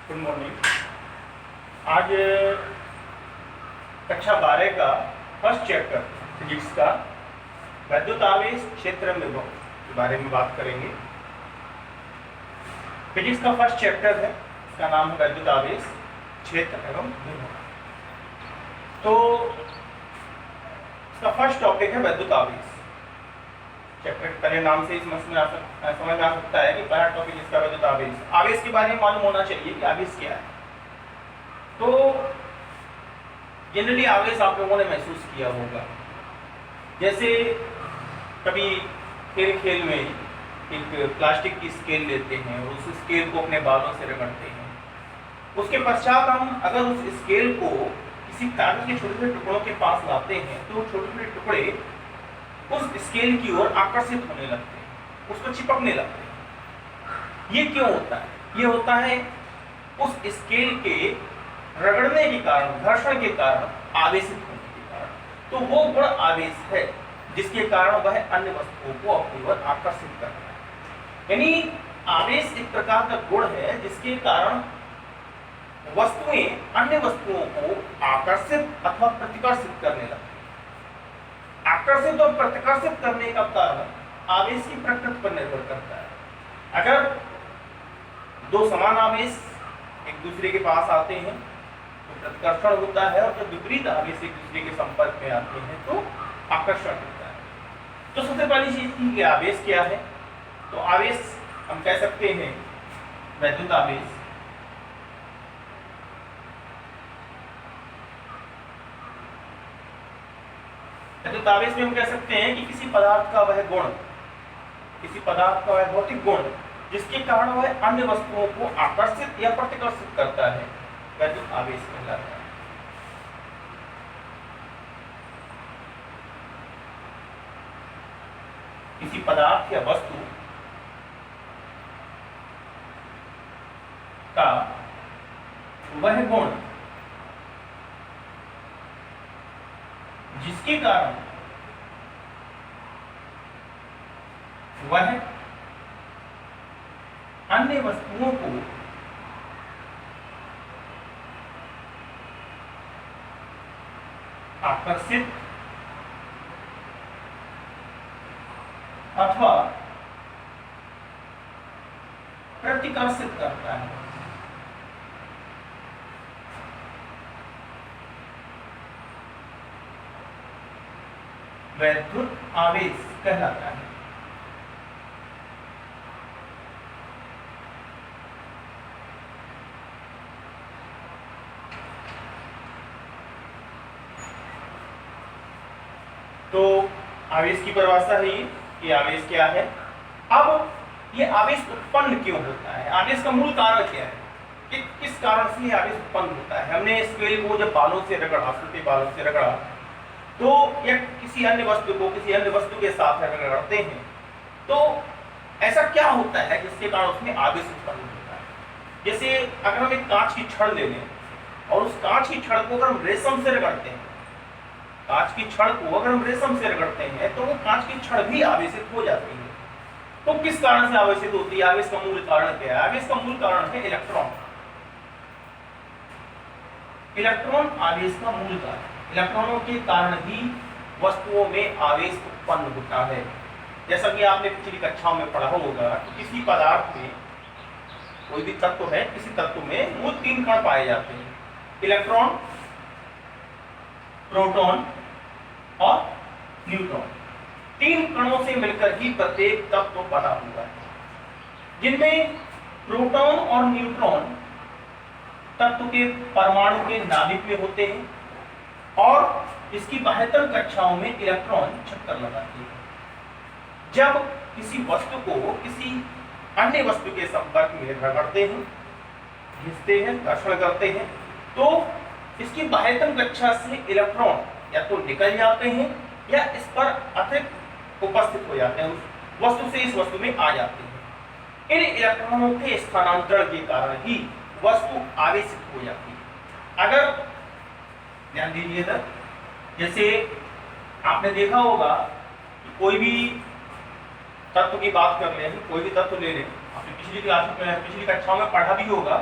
Good morning. आज कक्षा 12 का फर्स्ट चैप्टर फिजिक्स का वैद्युत आवेश क्षेत्र में विभव के बारे में बात करेंगे। फिजिक्स का फर्स्ट चैप्टर है, इसका नाम है वैद्युत आवेश क्षेत्र एवं विभव। तो इसका फर्स्ट टॉपिक है वैद्युत आवेश। चैप्टर के पहले नाम से ही समझ में आ सकता है कि पहला टॉपिक इसका वैद्युत आवेश। आवेश के बारे में मालूम होना चाहिए कि आवेश क्या है। तो जनरली आवेश आप लोगों ने महसूस किया होगा, जैसे कभी खेल में एक प्लास्टिक की स्केल लेते हैं और उस स्केल को अपने बालों से रगड़ते हैं। उसके पश्चात हम अगर उस स्केल को किसी कागज के छोटे छोटे टुकड़ों के पास लाते हैं तो छोटे छोटे टुकड़े उस स्केल की ओर आकर्षित होने लगते हैं, उसको चिपकने लगते हैं। ये क्यों होता है? ये होता है उस स्केल के रगड़ने के कारण, घर्षण के कारण, आवेशित होने के कारण। तो वो गुण आवेश है जिसके कारण वह अन्य वस्तुओं को अपनी ओर आकर्षित करता है। यानी आवेश एक प्रकार का गुण है जिसके कारण वस्तुएं अन्य वस्तुओं को आकर्षित अथवा प्रतिकर्षित करने लगती है। आकर्षित और प्रतिकर्षित करने का कारण आवेश की प्रकृति पर निर्भर करता है। अगर दो समान आवेश एक दूसरे के पास आते हैं तो प्रतिकर्षण होता है, और जब विपरीत आवेश एक दूसरे के संपर्क में आते हैं तो आकर्षण होता है। तो सबसे पहली चीज की आवेश क्या है? तो आवेश हम कह सकते हैं वैद्युत आवेश वैद्युत आवेश में हम कह सकते हैं कि किसी पदार्थ का वह गुण, किसी पदार्थ का वह भौतिक गुण जिसके कारण वह अन्य वस्तुओं को आकर्षित या प्रतिकर्षित करता है, वैद्युत आवेश कहलाता है। किसी पदार्थ या वस्तु का वह गुण जिसके कारण वह अन्य वस्तुओं को आकर्षित अथवा प्रतिकर्षित करता है, वैद्युत आवेश कहलाता है। तो आवेश की परिभाषा है कि आवेश क्या है। अब ये आवेश उत्पन्न क्यों होता है? आवेश का मूल कारण क्या है कि किस कारण से ये आवेश उत्पन्न होता है? हमने स्केल को जब बालों से रगड़ा, सूखे बालों से रगड़ा, तो या किसी अन्य वस्तु को किसी अन्य वस्तु के साथ रगड़ते हैं तो ऐसा क्या होता है जिसके कारण उसमें आवेश उत्पन्न होता है? जैसे अगर हम एक कांच की छड़ ले लें और उस कांच की छड़ को अगर हम रेशम से रगड़ते हैं, कांच की छड़ को अगर हम रेशम से रगड़ते हैं तो वो कांच की छड़ भी आवेशित हो जाती है। तो किस कारण से आवेशित होती है? आवेश का मूल कारण क्या है? आवेश का मूल कारण है इलेक्ट्रॉन। इलेक्ट्रॉन आवेश का मूल कारण। इलेक्ट्रॉनों के कारण ही वस्तुओं में आवेश उत्पन्न होता है। जैसा कि आपने पिछली कक्षाओं में पढ़ा होगा कि किसी पदार्थ में कोई भी तत्व है, किसी तत्व में मूल 3 कण पाए जाते हैं, इलेक्ट्रॉन, प्रोटॉन और न्यूट्रॉन। 3 कणों से मिलकर ही प्रत्येक तत्व बना हुआ है, जिनमें प्रोटॉन और न्यूट्रॉन तत्व के परमाणु के नाभिक में होते हैं और इसकी बाह्यतम कक्षाओं में इलेक्ट्रॉन चक्कर लगाते हैं। जब किसी वस्तु को किसी अन्य वस्तु के संपर्क में रगड़ते हैं, घिसते हैं, घर्षण करते हैं, तो इसकी बाह्यतम कक्षा से इलेक्ट्रॉन या तो निकल जाते हैं या इस पर अतिरिक्त उपस्थित हो जाते हैं, उस वस्तु से इस वस्तु में आ जाते हैं। इन इलेक्ट्रॉनों के स्थानांतरण के कारण ही वस्तु आवेशित हो जाती है। अगर ध्यान दीजिएगा, जैसे आपने देखा होगा कि कोई भी तत्व की बात कर लें, कोई भी तत्व ले लें, आपने पिछली कक्षाओं में पढ़ा भी होगा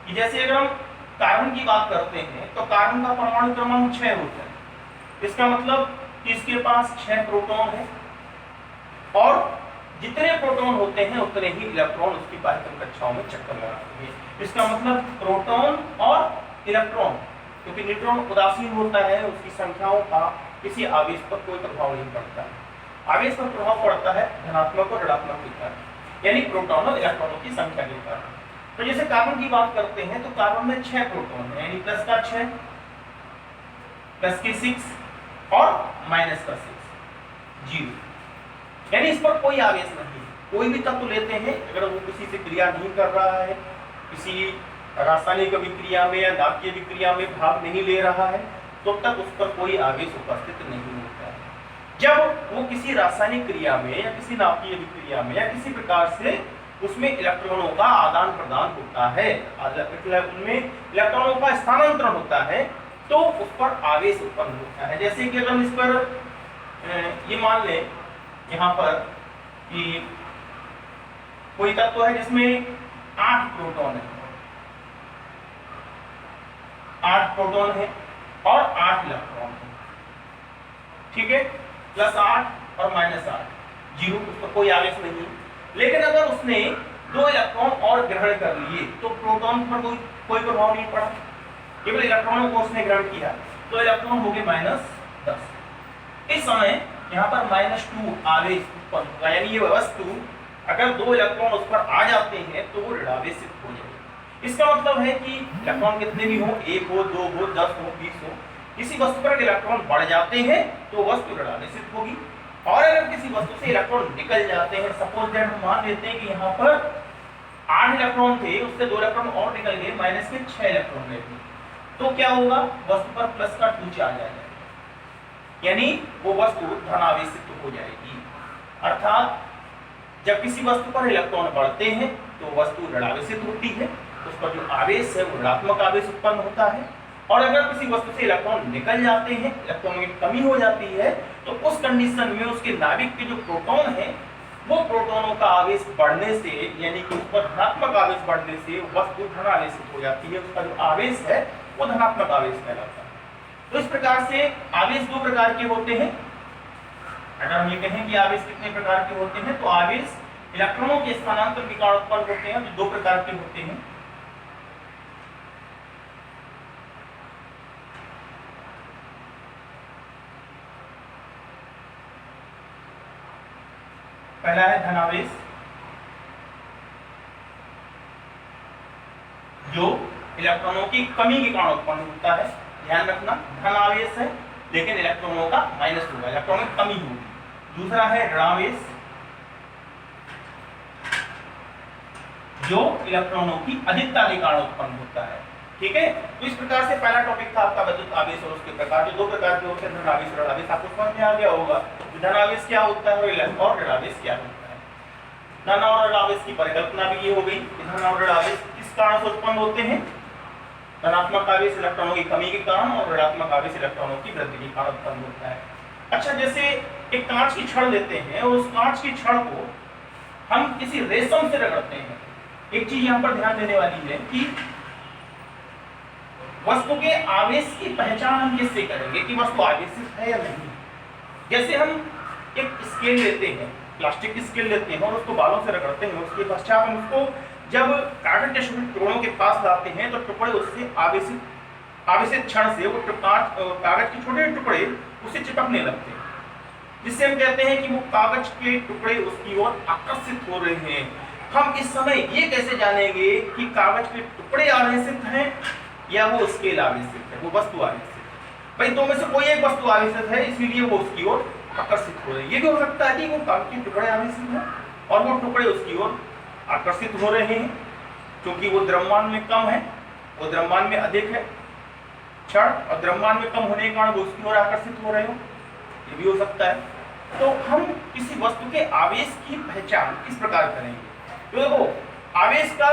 कि जैसे अगर हम कार्बन की बात करते हैं तो कार्बन का परमाणु क्रमांक 6 होता है। इसका मतलब कि इसके पास 6 प्रोटॉन है और जितने प्रोटॉन होते हैं उतने ही इलेक्ट्रॉन उसकी बाह्यतम कक्षाओं में चक्कर लगाते हैं। इसका मतलब प्रोटॉन और इलेक्ट्रॉन, क्योंकि न्यूट्रॉन उदासीन होता है, उसकी संख्याओं का किसी आवेश पर कोई प्रभाव नहीं पड़ता है। आवेश पर प्रभाव पड़ता है धनात्मक और ऋणात्मक के कारण, यानी प्रोटॉन और इलेक्ट्रॉनों की संख्या के कारण। तो जैसे कार्बन की बात करते हैं तो कार्बन में 6 प्रोटॉन है, यानी प्लस का 6, प्लस के 6 और माइनस का 6, 0, यानी इस पर कोई आवेश नहीं। कोई भी तत्व लेते हैं, अगर वो किसी से क्रिया नहीं कर रहा है, किसी रासायनिक विक्रिया में या दाबकीय विक्रिया में भाग नहीं ले रहा है, तो तक उस पर कोई आवेश उपस्थित नहीं होता है। जब वो किसी रासायनिक क्रिया में या किसी नाभिकीय विक्रिया में या किसी प्रकार से उसमें इलेक्ट्रॉनों का आदान प्रदान होता है, उनमें इलेक्ट्रॉनों का स्थानांतरण होता है, तो उस पर आवेश उत्पन्न होता है। जैसे कि अगर हम इस पर ये मान लें यहाँ पर कि कोई तत्व है जिसमें 8 प्रोटॉन है, 8 प्रोटॉन है और 8 इलेक्ट्रॉन है, ठीक है, प्लस 8 और माइनस 8, 0, उस पर कोई आवेश नहीं है। लेकिन अगर उसने 2 इलेक्ट्रॉन और ग्रहण कर लिए तो प्रोटॉन पर कोई प्रभाव नहीं पड़ा, केवल इलेक्ट्रॉनों को उसने ग्रहण किया, तो इलेक्ट्रॉन हो गए -10। इस समय यहाँ पर -2 आवेश उत्पन्न होगा, यानी ये वस्तु अगर 2 इलेक्ट्रॉन उस पर आ जाते हैं तो वो ऋणावेशित हो जाएगी। इसका मतलब है कि इलेक्ट्रॉन कितने भी हो, 1 हो, 2 हो, 10 हो, 20 हो, किसी वस्तु पर इलेक्ट्रॉन बढ़ जाते हैं तो वस्तु ऋणावेशित होगी। और अगर किसी वस्तु से इलेक्ट्रॉन निकल जाते हैं, सपोज दैट हम मान लेते हैं कि यहाँ पर 8 इलेक्ट्रॉन थे, उससे 2 इलेक्ट्रॉन और निकल गए, माइनस के 6 इलेक्ट्रॉन रह गए, तो क्या होगा, वस्तु पर प्लस का 2 चार्ज आ जाएगा, यानी वो वस्तु धनावेशित हो जाएगी। अर्थात जब किसी वस्तु पर इलेक्ट्रॉन बढ़ते हैं तो वस्तु ऋणावेशित होती है, उस पर जो आवेश है वो ऋणात्मक आवेश उत्पन्न होता है। और अगर किसी वस्तु से इलेक्ट्रॉन निकल जाते हैं, इलेक्ट्रॉनों की कमी हो जाती है, तो उस कंडीशन में उसके नाभिक के जो प्रोटॉन है वो प्रोटॉनों का आवेश बढ़ने से, यानी कि उस पर धनात्मक आवेश बढ़ने से वस्तु धनावेशित हो जाती है, उसका जो आवेश है वो धनात्मक आवेश कहलाता है। तो इस प्रकार से आवेश 2 प्रकार के होते हैं। अगर हम ये कहें कि आवेश कितने प्रकार के होते हैं, तो आवेश इलेक्ट्रॉनों के स्थानांतरण के कारण उत्पन्न होते हैं, जो 2 प्रकार के होते हैं। पहला है धनावेश, जो इलेक्ट्रॉनों की कमी के कारण उत्पन्न होता है। ध्यान रखना, धन आवेश है लेकिन इलेक्ट्रॉनों का माइनस होगा, इलेक्ट्रॉनों की कमी होगी। दूसरा है ऋणावेश, जो इलेक्ट्रॉनों की अधिकता के कारण उत्पन्न होता है, ठीक है। तो इस प्रकार से पहला टॉपिक था आपका विद्युत आवेश और उसके प्रकार, जो 2 प्रकार के होते हैं, धनावेश और ऋणावेश। आपको समझ में आ गया होगा धनावेश क्या होता है और ऋणावेश क्या होता है। धन और ऋणावेश की परिकल्पना भी ये हो गई कि धन और ऋणावेश किस कारण से उत्पन्न होते हैं, धनात्मक आवेश इलेक्ट्रॉनों की कमी के कारण और ऋणात्मक आवेश इलेक्ट्रॉनों की वृद्धि के कारण उत्पन्न होता है। अच्छा, जैसे एक कांच की छड़ लेते हैं और उस कांच की छड़ को हम किसी रेशम से रगड़ते हैं। एक चीज यहाँ पर ध्यान देने वाली है कि वस्तु के आवेश की पहचान हम किससे करेंगे कि वस्तु आवेशित है या नहीं। जैसे हम एक स्केल लेते हैं, प्लास्टिक की स्केल लेते हैं और उसको बालों से रगड़ते हैं, उसके पश्चात हम उसको जब कागज के टुकड़ों के पास लाते हैं तो टुकड़े उससे आवेशित क्षण से वो कागज के छोटे टुकड़े उससे चिपकने लगते हैं, जिससे हम कहते हैं कि वो कागज के टुकड़े उसकी ओर आकर्षित हो रहे हैं। हम इस समय ये कैसे जानेंगे कि कागज के टुकड़े आवेशित हैं या वो स्केल आवेशित है, वो वस्तु आवेशित है। भाई 2 में से कोई एक वस्तु आवेशित है, इसीलिए वो उसकी ओर आकर्षित हो रही है। ये भी हो सकता है कि वो कागज के टुकड़े आवेशित हैं और वो टुकड़े उसकी ओर आकर्षित हो रहे हैं, क्योंकि वो द्रव्यमान में कम है, वो द्रव्यमान में अधिक है क्षण, और द्रव्यमान में कम होने के कारण वो उसकी ओर आकर्षित हो रहे हो, ये भी हो सकता है। तो हम किसी वस्तु के आवेश की पहचान किस प्रकार करेंगे? तो देखो, आवेश का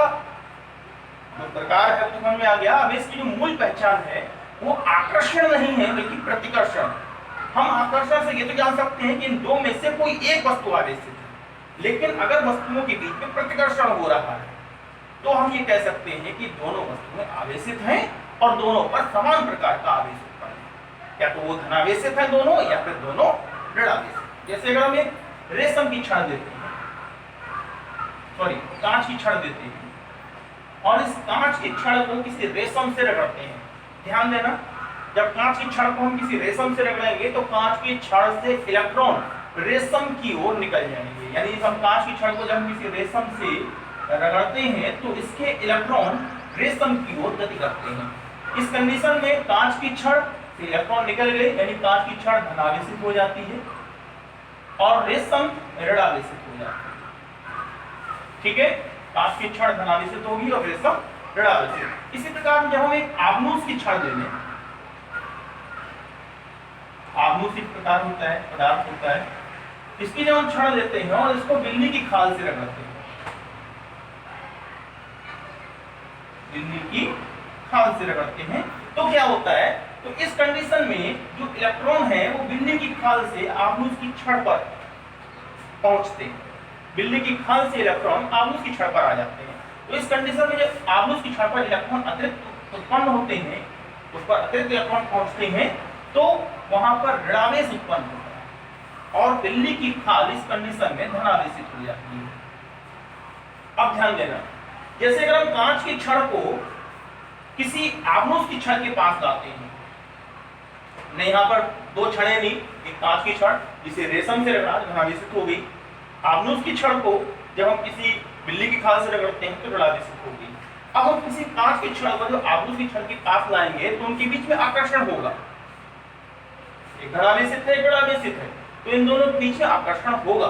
जो प्रकार है वो समझ में आ गया। आवेश की जो मूल पहचान है वो आकर्षण नहीं है बल्कि प्रतिकर्षण। हम आकर्षण से ये तो जान सकते हैं कि इन 2 में से कोई एक वस्तु आवेशित है, लेकिन अगर वस्तुओं के बीच में प्रतिकर्षण हो रहा है तो हम ये कह सकते हैं कि दोनों वस्तुएं आवेशित हैं और दोनों पर समान प्रकार का आवेश उत्पन्न है। क्या तो वो धनावेशित है दोनों या फिर दोनों ऋणावेशित। जैसे अगर हम एक रेशम की छड़ देते हैं, सॉरी कांच की छड़ देते हैं और इस कांच की छड़ को किसी रेशम से रगड़ते हैं, ध्यान देना, जब कांच की छड़ को हम किसी रेशम से रगड़ेंगे तो कांच की छड़ से इलेक्ट्रॉन रेशम की ओर निकल जाएंगे। यानी हम कांच की छड़ को जब किसी रेशम से रगड़ते हैं तो इसके इलेक्ट्रॉन रेशम की ओर गति करते हैं। इस कंडीशन में कांच की छड़ से इलेक्ट्रॉन निकल गए, यानी कांच की छड़ धनावेशित हो जाती है और रेशम ऋणावेशित हो जाती है। ठीक है, कांच की छड़ धनावेशित होगी और रेशम ऋणावेशित। इसी प्रकार जब हम एक आभनूस की छड़ ले लें, आभनूस एक प्रकार होता है, पदार्थ होता है, इसकी जब हम छड़ लेते हैं और इसको बिल्ली की खाल से रगड़ते हैं, बिल्ली की खाल से रगड़ते हैं, तो क्या होता है, तो इस कंडीशन में जो इलेक्ट्रॉन है वो बिल्ली की खाल से आभनूस की छड़ पर पहुंचते हैं। बिल्ली की खाल से इलेक्ट्रॉन आभनूस की छड़ पर आ जाते हैं। तो इस कंडीशन में जब आभनूस की छड़ पर इलेक्ट्रॉन अतिरिक्त उत्पन्न होते हैं, उस पर अतिरिक्त इलेक्ट्रॉन पहुंचते हैं, तो वहां पर ऋणावेश उत्पन्न होता है और बिल्ली की खाल इस कंडीशन में धनावेशित हो जाती है। अब ध्यान देना, जैसे अगर हम कांच की छड़ को किसी आभनूस की छड़ के पास लाते हैं, ने यहाँ पर दो छड़ें ली, एक कांच की छड़ जिसे रेशम से रगड़ा धनावेशित हो गई, आभनूस की छड़ को जब हम किसी बिल्ली की खाल से रगड़ते हैं तो ऋणावेशित हो गई। अब हम किसी कांच की छड़ को जो आभनूस की छड़ के पास लाएंगे तो उनके बीच में आकर्षण होगा, एक धनावेशित है, एक ऋणावेशित है, तो इन दोनों के बीच में आकर्षण होगा।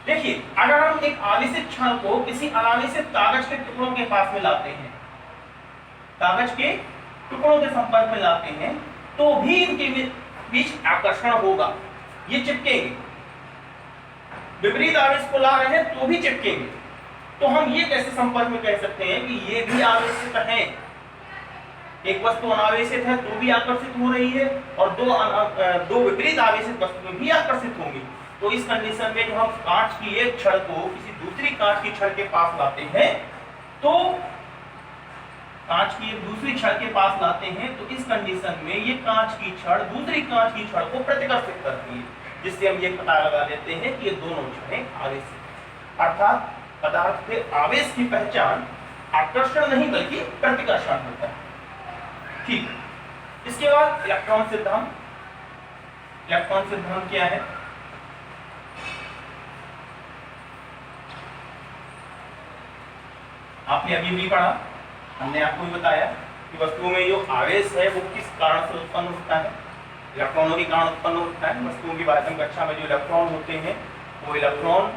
देखिए, अगर हम एक आवेशित छड़ को किसी अनावेशित कागज के टुकड़ों के पास में लाते हैं, कागज के टुकड़ों के संपर्क में लाते हैं, तो भी इनके बीच आकर्षण होगा, ये चिपकेंगे। विपरीत आवेश को ला रहे हैं तो भी चिपकेंगे। तो हम ये कैसे संपर्क में कह सकते हैं कि ये भी आवेशित हैं। एक वस्तु अनावेशित है तो भी आकर्षित हो रही है और दो विपरीत आवेशित वस्तुएं भी आकर्षित होंगी। तो इस कंडीशन में जब हम कांच की एक छड़ को किसी दूसरी कांच की छड़ के पास लाते हैं, तो कांच की एक दूसरी छड़ के पास लाते हैं, तो इस कंडीशन में ये कांच की छड़ दूसरी कांच की छड़ को प्रतिकर्षित करती है, जिससे हम ये पता लगा लेते हैं कि ये दोनों छड़ें आवेशित हैं। अर्थात पदार्थ के आवेश की पहचान आकर्षण नहीं बल्कि प्रतिकर्षण होता है। ठीक, इसके बाद इलेक्ट्रॉन सिद्धांत। इलेक्ट्रॉन सिद्धांत क्या है? आपने अभी भी पढ़ा, हमने आपको भी बताया कि वस्तुओं में जो आवेश है वो किस कारण से उत्पन्न होता है, इलेक्ट्रॉनों के कारण उत्पन्न होता है। वस्तुओं की बाध्यम कक्षा में जो इलेक्ट्रॉन होते हैं वो इलेक्ट्रॉन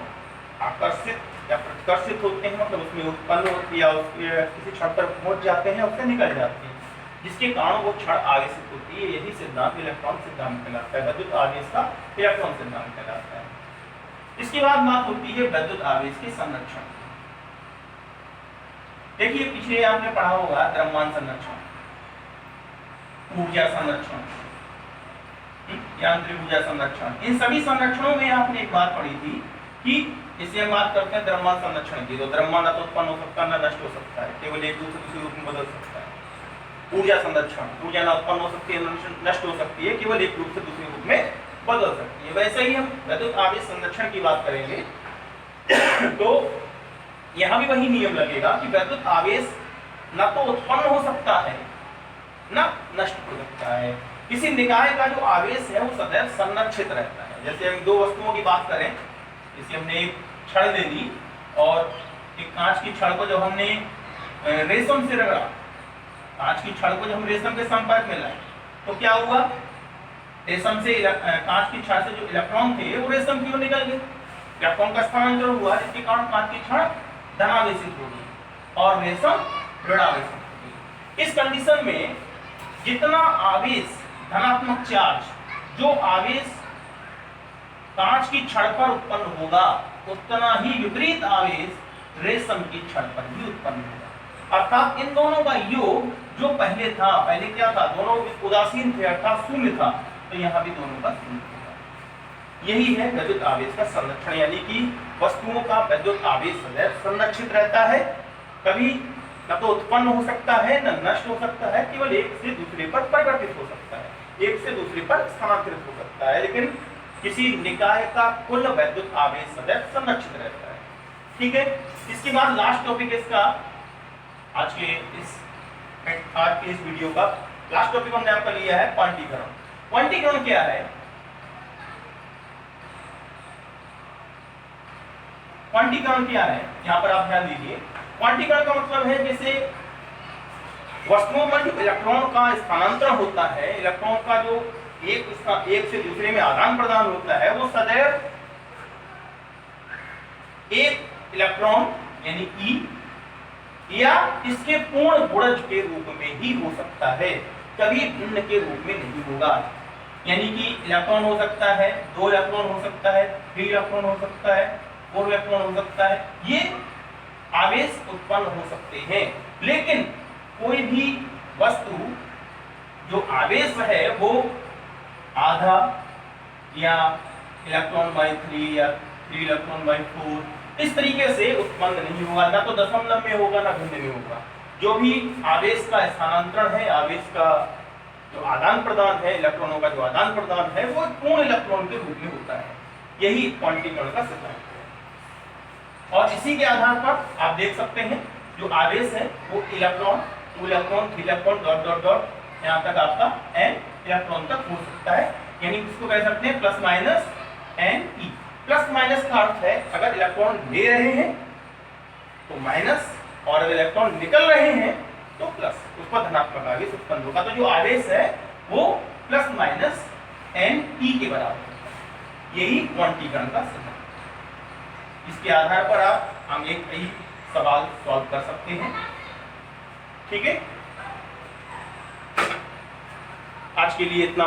आकर्षित या प्रतिकर्षित होते हैं, मतलब उसमें उत्पन्न होती है या उसके किसी छड़ पर पहुंच जाते हैं, उससे निकल जाते हैं, जिसके कारण वो छड़ आवेशित होती है। यही सिद्धांत इलेक्ट्रॉन सिद्धांत कहलाता है, विद्युत आवेश का इलेक्ट्रॉन सिद्धांत कहलाता है। इसके बाद बात होती है विद्युत आवेश के संरक्षण। देखिए, पिछले आपने पढ़ा होगा द्रव्यमान संरक्षण, ऊर्जा संरक्षण, यांत्रिक ऊर्जा संरक्षण। इन सभी संरक्षणों में आपने एक बात पढ़ी थी कि इसे हम बात करते हैं द्रव्यमान संरक्षण की, तो द्रव्यमान न तो उत्पन्न हो सकता न नष्ट हो सकता है, केवल एक रूप से दूसरे रूप में बदल सकता है। ऊर्जा संरक्षण, ऊर्जा न उत्पन्न हो सकती है नष्ट हो सकती है, केवल एक रूप से दूसरे रूप में बदल सकती है। वैसे ही हम विद्युत आवेश संरक्षण की बात करेंगे तो यहाँ भी वही नियम लगेगा कि विद्युत आवेश न तो उत्पन्न हो सकता है न नष्ट हो सकता है। किसी निकाय का जो आवेश है वो सदैव संरक्षित रहता है। जैसे हम दो वस्तुओं की बात करें, जैसे हमने एक छड़ ले ली और एक कांच की छड़ को जब हमने रेशम से रगड़ा, कांच की छड़ को जब हम रेशम के संपर्क में लाए तो क्या हुआ, रेशम से कांच की छड़ से जो इलेक्ट्रॉन थे वो रेशम की ओर निकल गए, इलेक्ट्रॉन का स्थानांतरण हुआ, जिसके कारण कांच की छड़ धनावेशित हो गई और रेशम ऋणावेशित हो गई। इस कंडीशन में जितना आवेश धनात्मक चार्ज, जो आवेश कांच की छड़ पर उत्पन्न होगा, उतना ही विपरीत आवेश रेशम की छड़ पर भी उत्पन्न होगा। अर्थात इन दोनों का योग जो पहले था, पहले क्या था, दोनों उदासीन थे अर्थात शून्य था, तो यहाँ भी दोनों का शून्य होगा। यही है विद्युत आवेश का संरक्षण, यानी कि वस्तुओं का विद्युत आवेश सदैव संरक्षित रहता है कभी न तो उत्पन्न हो सकता है न नष्ट हो सकता है, केवल एक से दूसरे पर परिवर्तित हो सकता है, एक से दूसरे पर स्थानांतरित हो सकता है, लेकिन किसी निकाय का कुल वैद्युत आवेश सदैव संरक्षित रहता है। ठीक है, इसके बाद लास्ट टॉपिक इसका आज के इस वीडियो का लास्ट टॉपिक हमने आपका लिया है क्वांटीकरण। क्वांटीकरण क्या है? क्वांटीकरण क्या है, यहां पर आप ध्यान दीजिए। क्वांटीकरण का मतलब है जैसे वस्तुओं में जो इलेक्ट्रॉन का स्थानांतरण होता है, इलेक्ट्रॉन का जो एक से दूसरे में आदान प्रदान होता है, वो सदैव एक इलेक्ट्रॉन यानी ई या इसके पूर्ण गुणज के रूप में ही हो सकता है, कभी भिन्न के रूप में नहीं होगा। यानी कि इलेक्ट्रॉन हो सकता है, 2 इलेक्ट्रॉन हो सकता है, 3 इलेक्ट्रॉन हो सकता है, 4 इलेक्ट्रॉन हो सकता है, ये आवेश उत्पन्न हो सकते हैं। लेकिन कोई भी वस्तु जो आवेश है वो आधा या इलेक्ट्रॉन बाई 3 या 3 इलेक्ट्रॉन बाई 4 इस तरीके से उत्पन्न नहीं होगा, ना तो दशमलव में होगा ना भिन्न में होगा। जो भी आवेश का स्थानांतरण है, आवेश का जो आदान प्रदान है, इलेक्ट्रॉनों का जो आदान प्रदान है, वो पूर्ण इलेक्ट्रॉन के रूप में होता है। यही क्वांटीकरण का सिद्धांत है। और इसी के आधार पर आप देख सकते हैं जो आवेश है वो electron, 2 electron, 3 electron dot dot dot यहाँ तक आपका n इलेक्ट्रॉन तक हो सकता है। यानी इसको कह सकते हैं plus minus n e। Plus minus का अर्थ है अगर इलेक्ट्रॉन ले रहे हैं तो माइनस, और अगर इलेक्ट्रॉन निकल रहे हैं तो प्लस, उस पर धनात्मक आवेश उत्पन्न होगा। तो जो आवेश है वो प्लस माइनस n e के बराबर है। यही क्वांटीकरण का सिद्धांत। इसके आधार पर आप आगे कई सवाल सॉल्व कर सकते हैं। ठीक है, आज के लिए इतना।